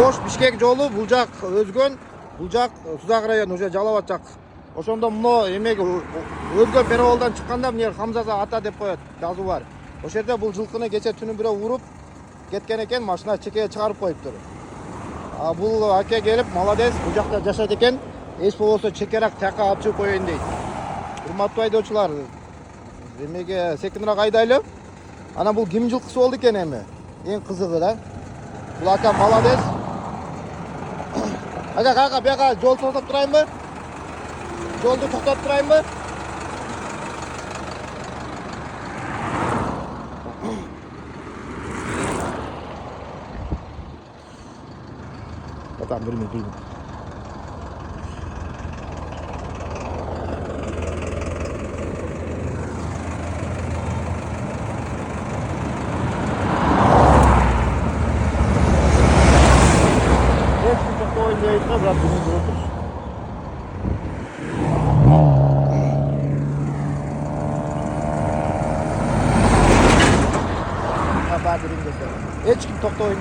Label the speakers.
Speaker 1: Ош Бишкек жолу бул жак өзгөн, бул жак Сузак району уже Жалал Абад жак. Ошондо мына эмеге өзгөн перевалдан чыкканда эмне Хамзаза ата деп коет, жазуу бар. Ошол жерде бул жылкыны кече түнү бирөө уруп кеткен экен, машина чекеге чыгарып коюптур. А бул аке келип, молодец, бул жакта жашайт экен. Эч болбосо чекерак тияка алып чыгып коеюн дейт. Урматтуу айдоочулар, эмеге секинирээк айдайлы. Ана бул ким жылкысы болду экен эми? Эң кызыгы да. Бул ака молодец. Ака кага бияка жол токтоп турайынбы? Жолду токтоп турайынбы? Атам билмейм. Oylayıp da Rabbimiz bırakır. Ha, ben birim de. Hiç kim tokta oynuyor.